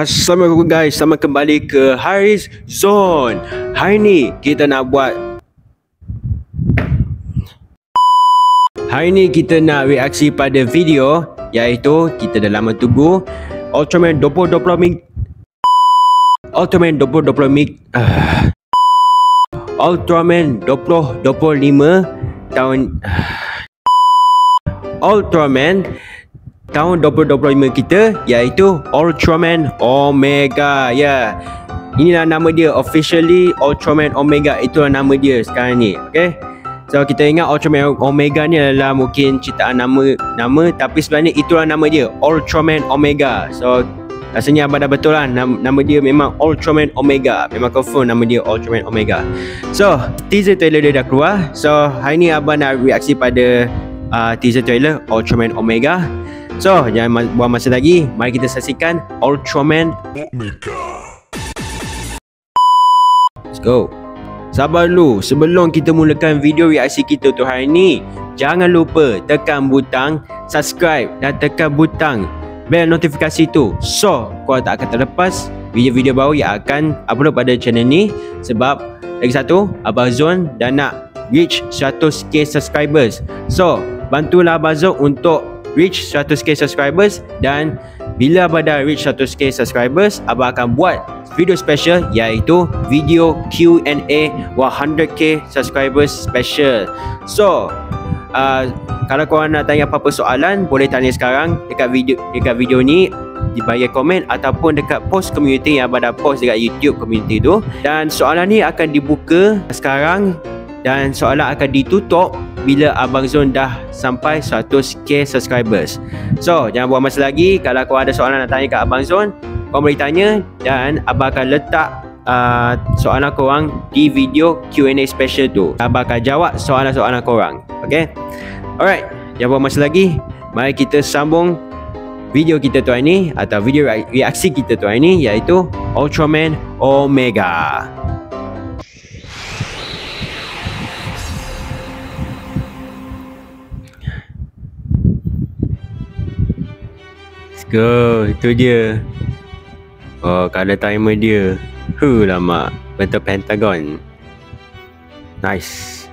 Assalamualaikum guys, selamat kembali ke Haris Zone. Hari ni kita nak reaksi pada video, iaitu kita dah lama tunggu Ultraman 2020 tahun 2025 kita, iaitu Ultraman Omega. Ya, inilah nama dia officially, Ultraman Omega. Itulah nama dia sekarang ni. Okay, so kita ingat Ultraman Omega ni adalah mungkin ciptaan nama, tapi sebenarnya itulah nama dia, Ultraman Omega. So rasanya abang dah betul lah, nama dia memang Ultraman Omega. Memang confirm nama dia Ultraman Omega. So teaser trailer dia dah keluar. So hari ni abang nak reaksi pada teaser trailer Ultraman Omega. So jangan buang masa lagi, mari kita saksikan Ultraman Omega. Let's go. Sabar dulu, sebelum kita mulakan video reaksi kita untuk hari ni, jangan lupa tekan butang subscribe dan tekan butang bell notifikasi tu, so kau tak akan terlepas video-video baru yang akan upload pada channel ni. Sebab lagi satu, Abang Zon dah nak reach 100k subscribers. So bantulah Abang Zon untuk reach 100k subscribers, dan bila abang dah reach 100k subscribers, abang akan buat video special, iaitu video Q&A 100k subscribers special. So kalau korang nak tanya apa-apa soalan, boleh tanya sekarang dekat video ni di bahagian komen, ataupun dekat post community yang abang dah post dekat YouTube community tu. Dan soalan ni akan dibuka sekarang, dan soalan akan ditutup bila Abang Zon dah sampai 100k subscribers. So jangan buang masa lagi. Kalau kau ada soalan nak tanya kat Abang Zon, kau boleh tanya, dan abang akan letak soalan korang di video Q&A special tu. Abang akan jawab soalan-soalan korang. Okay, alright, jangan buang masa lagi, mari kita sambung video kita tu hari ni, atau video reaksi kita tu hari ni, iaitu Ultraman Omega. Go, itu dia. Oh, color timer dia. Lama, bentuk pentagon. Nice.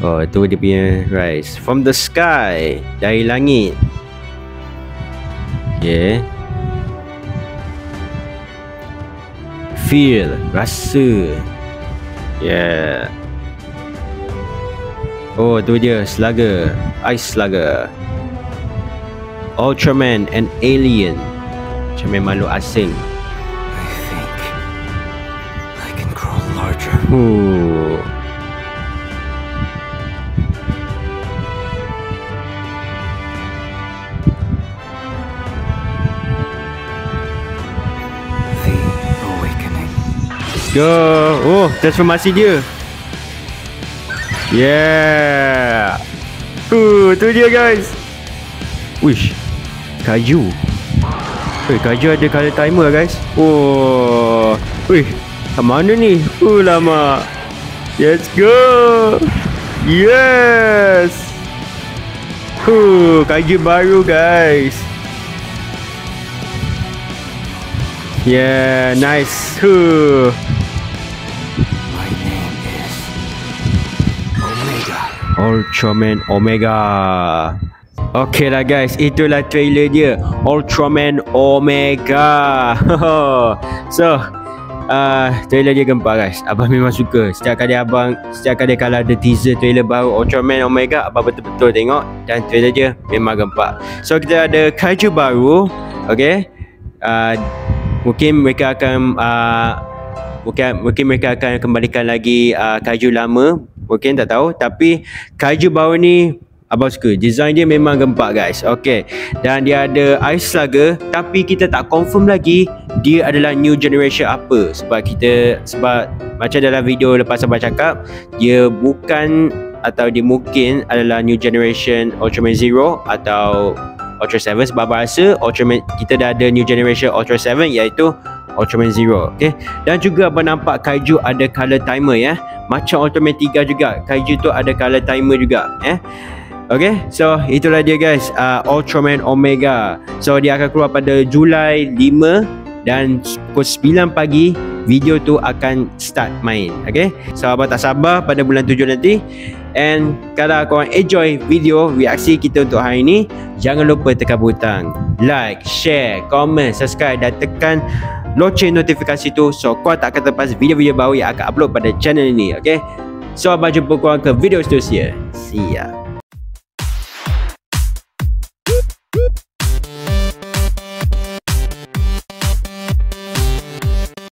Oh, tu dia punya rise from the sky, dari langit. Okay. Feel, rasa. Yeah. Oh, tu dia slugger, ice slugger. Ultraman, an alien. Macam makhluk asing. I think I can grow larger. The awakening. Let's go. Oh, transformasi dia. Yeah. Tu dia guys. Wish. Kaiju. Kaiju ada color timer guys. Oh. Wih, kat mana ni? Lama. Let's go. Yes. Kaiju baru guys. Yeah, nice. My name is Omega. Ultraman Omega. Okay lah guys, itulah trailer dia, Ultraman Omega. So trailer dia gempak guys. Abang memang suka. Setiap kali kalau ada teaser trailer baru Ultraman Omega, abang betul-betul tengok, dan trailer dia memang gempak. So kita ada kaiju baru. Okay, mungkin mereka akan kembalikan lagi kaiju lama, mungkin tak tahu. Tapi kaiju baru ni abang suka. Design dia memang gempak guys. Okay, dan dia ada ice slugger, tapi kita tak confirm lagi dia adalah new generation apa. Sebab macam dalam video lepas abang cakap, dia bukan, atau dia mungkin adalah new generation Ultraman Zero atau Ultra 7. Sebab abang rasa Ultraman, kita dah ada new generation Ultra 7, iaitu Ultraman Zero. Okay, dan juga abang nampak kaiju ada color timer ya. Macam Ultraman 3 juga, kaiju tu ada color timer juga. Okay, so itulah dia guys, Ultraman Omega. So dia akan keluar pada Julai 5, dan pukul 9 pagi video tu akan start main. Okay, so abang tak sabar pada bulan 7 nanti. And kalau korang enjoy video reaksi kita untuk hari ni, jangan lupa tekan butang like, share, comment, subscribe dan tekan loceng notifikasi tu, so korang tak akan terlepas video-video baru yang akan upload pada channel ini. Okay, so abang jumpa korang ke video seterusnya. See ya.